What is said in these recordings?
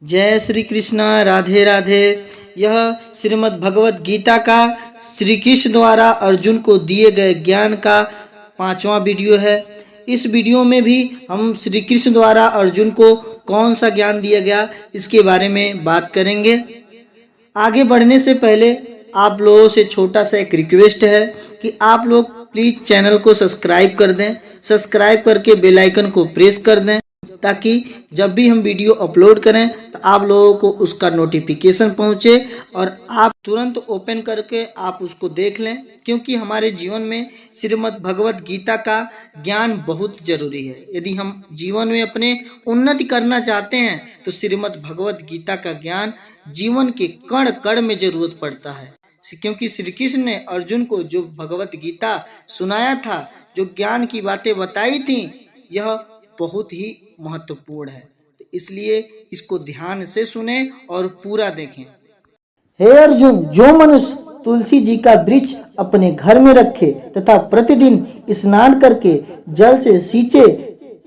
जय श्री कृष्णा, राधे राधे। यह श्रीमद् भगवत गीता का श्री कृष्ण द्वारा अर्जुन को दिए गए ज्ञान का 5वां वीडियो है। इस वीडियो में भी हम श्री कृष्ण द्वारा अर्जुन को कौन सा ज्ञान दिया गया इसके बारे में बात करेंगे। आगे बढ़ने से पहले आप लोगों से छोटा सा एक रिक्वेस्ट है कि आप लोग प्लीज़ चैनल को सब्सक्राइब कर दें। सब्सक्राइब करके बेल आइकन को प्रेस कर दें ताकि जब भी हम वीडियो अपलोड करें तो आप लोगों को उसका नोटिफिकेशन पहुंचे और आप तुरंत ओपन करके आप उसको देख लें, क्योंकि हमारे जीवन में श्रीमद् भगवत गीता का ज्ञान बहुत जरूरी है। यदि हम जीवन में अपने उन्नति करना चाहते हैं तो श्रीमद् भगवत गीता का ज्ञान जीवन के कण कण में जरूरत पड़ता है, क्योंकि श्री कृष्ण ने अर्जुन को जो भगवत गीता सुनाया था, जो ज्ञान की बातें बताई थी, यह बहुत ही महत्वपूर्ण है। तो इसलिए इसको ध्यान से सुने और पूरा देखें। हे अर्जुन, जो मनुष्य तुलसी जी का वृक्ष अपने घर में रखे तथा प्रतिदिन स्नान करके जल से सींचे,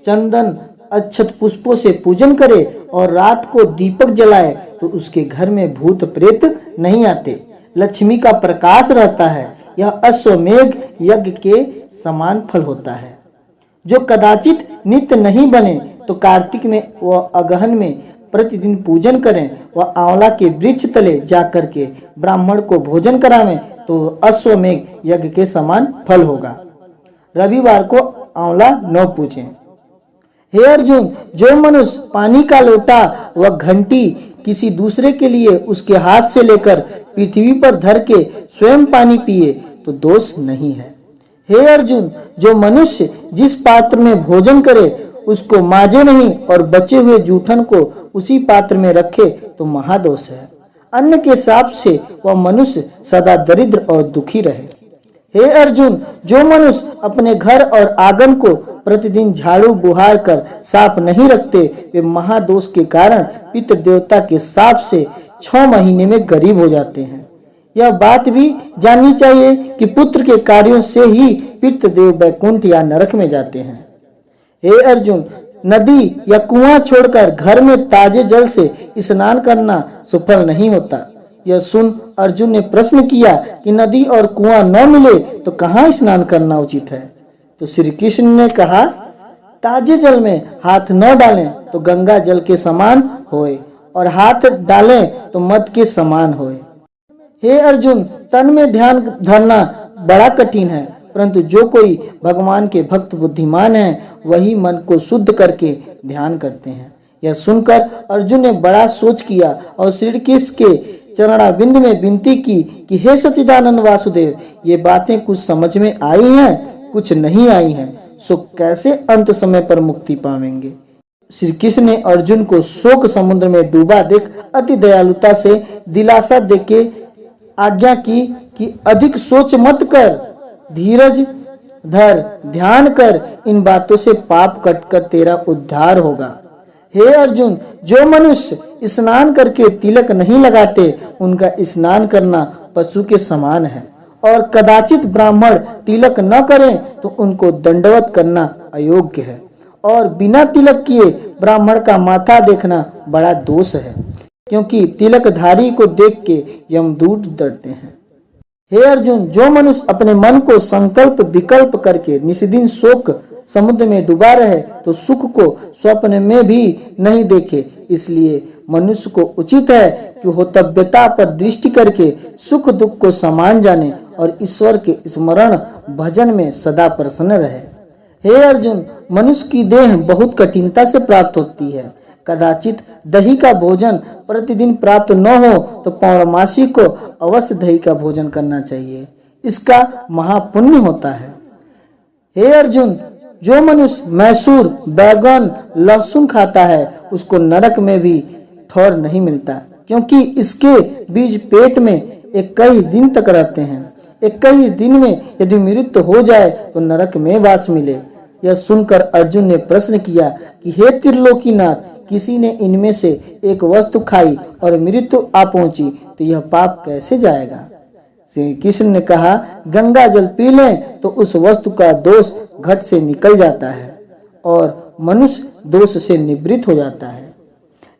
चंदन अक्षत पुष्पों से पूजन करे और रात को दीपक जलाए तो उसके घर में भूत प्रेत नहीं आते, लक्ष्मी का प्रकाश रहता है। यह अश्वमेघ यज्ञ के समान फल होता है। जो कदाचित नित्य नहीं बने तो कार्तिक में व अगहन में प्रतिदिन पूजन करें व आंवला के वृक्ष तले जाकर के ब्राह्मण को भोजन करावें तो अश्वमेघ यज्ञ के समान फल होगा। रविवार को आंवला न पूजें। हे अर्जुन, जो मनुष्य पानी का लोटा व घंटी किसी दूसरे के लिए उसके हाथ से लेकर पृथ्वी पर धर के स्वयं पानी पिए तो दोष नहीं है। हे अर्जुन, जो मनुष्य जिस पात्र में भोजन करे उसको माजे नहीं और बचे हुए जूठन को उसी पात्र में रखे तो महादोष है। अन्न के साप से वह मनुष्य सदा दरिद्र और दुखी रहे। हे अर्जुन, जो मनुष्य अपने घर और आंगन को प्रतिदिन झाड़ू बुहार कर साफ नहीं रखते, वे महादोष के कारण पितृ देवता के साप से 6 महीने में गरीब हो जाते हैं। यह बात भी जाननी चाहिए कि पुत्र के कार्यों से ही पितृदेव वैकुंठ या नरक में जाते हैं। हे अर्जुन, नदी या कुआं छोड़कर घर में ताजे जल से स्नान करना सफल नहीं होता। यह सुन अर्जुन ने प्रश्न किया कि नदी और कुआं न मिले तो कहाँ स्नान करना उचित है। तो श्री कृष्ण ने कहा, ताजे जल में हाथ न डालें तो गंगा जल के समान होए और हाथ डालें तो मद के समान होए। हे अर्जुन, तन में ध्यान धरना बड़ा कठिन है, परंतु जो कोई भगवान के भक्त बुद्धिमान है वही मन को शुद्ध करके ध्यान करते हैं। यह सुनकर अर्जुन ने बड़ा सोच किया और श्री कृष्ण के चरणारविंद में विनती की कि हे सच्चिदानंद वासुदेव, ये बातें कुछ समझ में आई हैं, कुछ नहीं आई हैं, सो कैसे अंत समय पर मुक्ति पावेंगे। श्री कृष्ण ने अर्जुन को शोक समुद्र में डूबा देख अति दयालुता से दिलासा देके आज्ञा की कि अधिक सोच मत कर, धीरज धर, ध्यान कर, इन बातों से पाप कटकर तेरा उद्धार होगा। हे अर्जुन, जो मनुष्य स्नान करके तिलक नहीं लगाते उनका स्नान करना पशु के समान है, और कदाचित ब्राह्मण तिलक न करें तो उनको दंडवत करना अयोग्य है, और बिना तिलक किए ब्राह्मण का माथा देखना बड़ा दोष है, क्योंकि तिलकधारी को देख के यमदूत डरते हैं। हे अर्जुन, जो मनुष्य अपने मन को संकल्प विकल्प करके निस्दिन शोक समुद्र में डूबा रहे तो सुख को स्वप्न में भी नहीं देखे। इसलिए मनुष्य को उचित है कि होतव्यता पर दृष्टि करके सुख दुख को समान जाने और ईश्वर के स्मरण भजन में सदा प्रसन्न रहे। हे अर्जुन, मनुष्य की देह बहुत कठिनता से प्राप्त होती है। कदाचित दही का भोजन प्रतिदिन प्राप्त न हो तो पौर्णमासी को अवश्य दही का भोजन करना चाहिए, इसका महापुण्य होता है। हे अर्जुन, जो मनुष्य मैसूर, बैगन, लहसुन खाता है उसको नरक में भी ठौर नहीं मिलता, क्योंकि इसके बीज पेट में 21 दिन तक रहते हैं। 21 दिन में यदि मृत्यु हो जाए तो नरक में वास मिले। यह सुनकर अर्जुन ने प्रश्न किया कि हे त्रिलोकीनाथ, किसी ने इनमें से एक वस्तु खाई और मृत्यु आ पहुंची तो यह पाप कैसे जाएगा। श्री कृष्ण ने कहा, गंगा जल पी लें तो उस वस्तु का दोष घट से निकल जाता है और मनुष्य दोष से निवृत्त हो जाता है।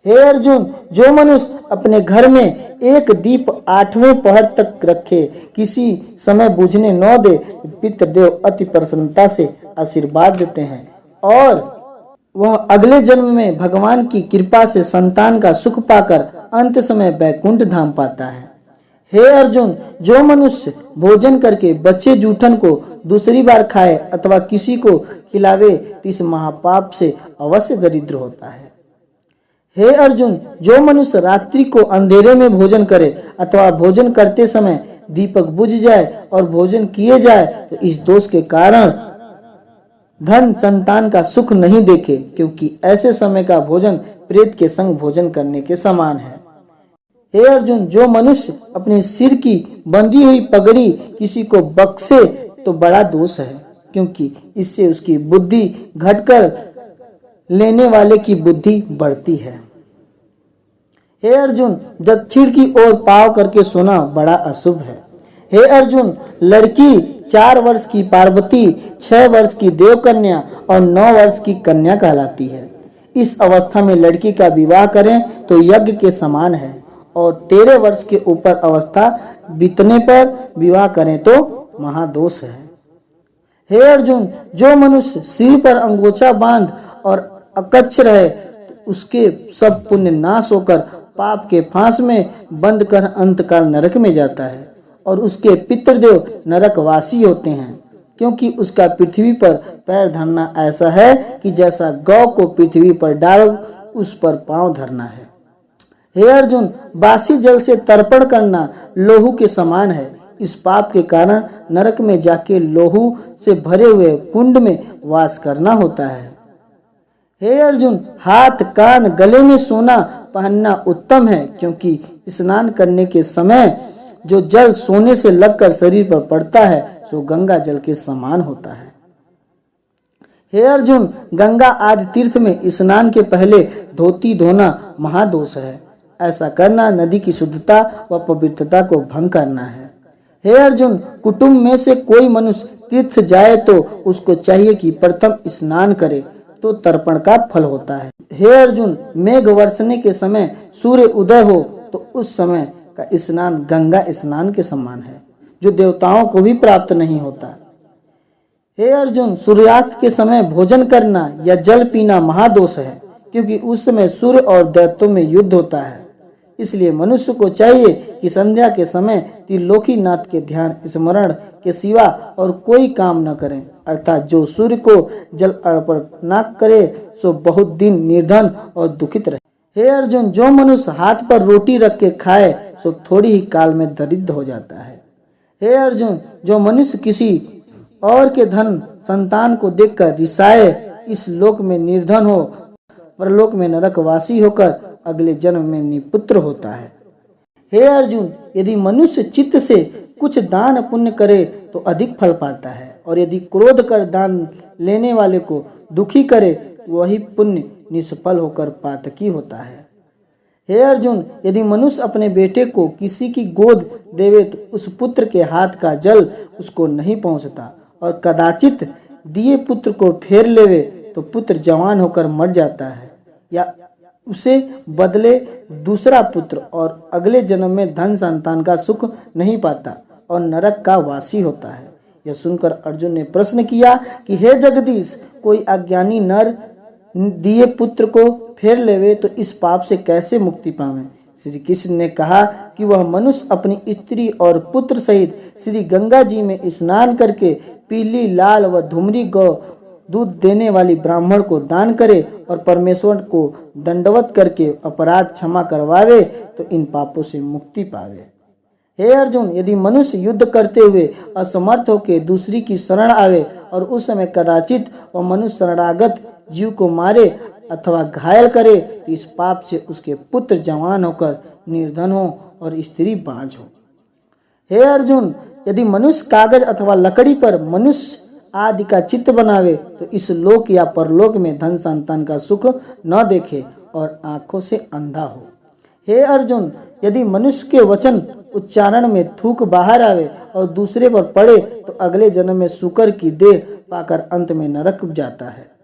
हे अर्जुन, जो मनुष्य अपने घर में एक दीप 8वें पहर तक रखे, किसी समय बुझने न दे, पितृदेव अति प्रसन्नता से आशीर्वाद देते हैं और वह अगले जन्म में भगवान की कृपा से संतान का सुख पाकर अंत समय वैकुंठ धाम पाता है। हे अर्जुन, जो मनुष्य भोजन करके बचे जूठन को दूसरी बार खाए अथवा किसी को खिलावे तो इस महापाप से अवश्य दरिद्र होता है। हे अर्जुन, जो मनुष्य रात्रि को अंधेरे में भोजन करे अथवा भोजन करते समय दीपक बुझ जाए और भोजन किए जाए तो इस दोष के कारण धन संतान का सुख नहीं देखे, क्योंकि ऐसे समय का भोजन प्रेत के संग भोजन करने के समान है। हे अर्जुन, जो मनुष्य अपने सिर की बंधी हुई पगड़ी किसी को बख्शे तो बड़ा दोष है, क्योंकि इससे उसकी बुद्धि घटकर लेने वाले की बुद्धि बढ़ती है। हे अर्जुन, दक्षिण की ओर पाव करके सोना बड़ा अशुभ है। हे अर्जुन, लड़की 4 वर्ष की पार्वती, 6 वर्ष की देवकन्या और 9 वर्ष की कन्या कहलाती है। इस अवस्था में लड़की का विवाह करें तो यज्ञ के समान है और 13 वर्ष के ऊपर अवस्था बीतने पर विवाह करें तो महादोष है। हे अर्जुन, जो मनुष्य सिर पर अंगोछा बांध और अकच्छ रहे उसके सब पुण्य नाश होकर पाप के फांस में बंद कर अंतकाल नरक में जाता है और उसके पितृदेव नरकवासी होते हैं, क्योंकि उसका पृथ्वी पर पैर धरना ऐसा है कि जैसा गौ को पृथ्वी पर डाल उस पर पांव धरना है। हे अर्जुन, बासी जल से तर्पण करना लोहू के समान है। इस पाप के कारण नरक में जाके लोहू से भरे हुए कुंड में वास करना होता है। हे अर्जुन, हाथ कान गले में सोना पहनना उत्तम है, क्योंकि स्नान करने के समय जो जल सोने से लगकर शरीर पर पड़ता है सो गंगा जल के समान होता है। हे अर्जुन, गंगा आदि तीर्थ में स्नान के पहले धोती धोना महादोष है। ऐसा करना नदी की शुद्धता व पवित्रता को भंग करना है। हे अर्जुन, कुटुंब में से कोई मनुष्य तीर्थ जाए तो उसको चाहिए कि प्रथम स्नान करे तो तर्पण का फल होता है। हे अर्जुन, मेघ वर्षने के समय सूर्य उदय हो तो उस समय का स्नान गंगा स्नान के समान है, जो देवताओं को भी प्राप्त नहीं होता। हे अर्जुन, सूर्यास्त के समय भोजन करना या जल पीना महादोष है, क्योंकि उस समय सूर्य और दैत्यों में युद्ध होता है। इसलिए मनुष्य को चाहिए कि संध्या के समय त्रिलोकी नाथ के ध्यान स्मरण के सिवा और कोई काम न करें, अर्थात जो सूर्य को जल अर्पण न करे सो बहुत दिन निर्धन और दुखित रहे। हे अर्जुन, जो मनुष्य हाथ पर रोटी रख के खाए सो थोड़ी ही काल में दरिद्र हो जाता है। हे अर्जुन, जो मनुष्य किसी और के धन संतान को देखकर रिसाए, इस लोक में निर्धन हो परलोक में नरकवासी होकर अगले जन्म में निपुत्र होता है। हे अर्जुन, यदि मनुष्य चित्त से कुछ दान पुण्य करे तो अधिक फल पाता है, और यदि क्रोध कर दान लेने वाले को दुखी करे तो वही पुण्य निष्फल होकर पातकी होता है। हे अर्जुन, यदि मनुष्य अपने बेटे को किसी की गोद देवे तो उस पुत्र के हाथ का जल उसको नहीं पहुंचता, और कदाचित दिए पुत्र को फेर लेवे तो पुत्र जवान होकर मर जाता है, या उसे बदले दूसरा पुत्र और अगले जन्म में धन संतान का सुख नहीं पाता और नरक का वासी होता है। यह सुनकर अर्जुन ने प्रश्न किया कि हे जगदीश, कोई अज्ञानी नर दिए पुत्र को फेर लेवे तो इस पाप से कैसे मुक्ति पावे? श्री कृष्ण ने कहा कि वह मनुष्य अपनी स्त्री और पुत्र सहित श्री गंगा जी में स्नान करके पीली लाल व धूमरी गौ दूध देने वाली ब्राह्मण को दान करे और परमेश्वर को दंडवत करके अपराध क्षमा करवावे तो इन पापों से मुक्ति पावे। हे अर्जुन, यदि मनुष्य युद्ध करते हुए असमर्थ होकर दूसरी की शरण आवे और उस समय कदाचित वह मनुष्य शरणागत जीव को मारे अथवा घायल करे तो इस पाप से उसके पुत्र जवान होकर निर्धन हो और स्त्री बांझ हो। हे अर्जुन, यदि मनुष्य कागज अथवा लकड़ी पर मनुष्य आदि का चित्र बनावे तो इस लोक या परलोक में धन संतान का सुख न देखे और आंखों से अंधा हो। हे अर्जुन, यदि मनुष्य के वचन उच्चारण में थूक बाहर आवे और दूसरे पर पड़े तो अगले जन्म में शुकर की देह पाकर अंत में नरक जाता है।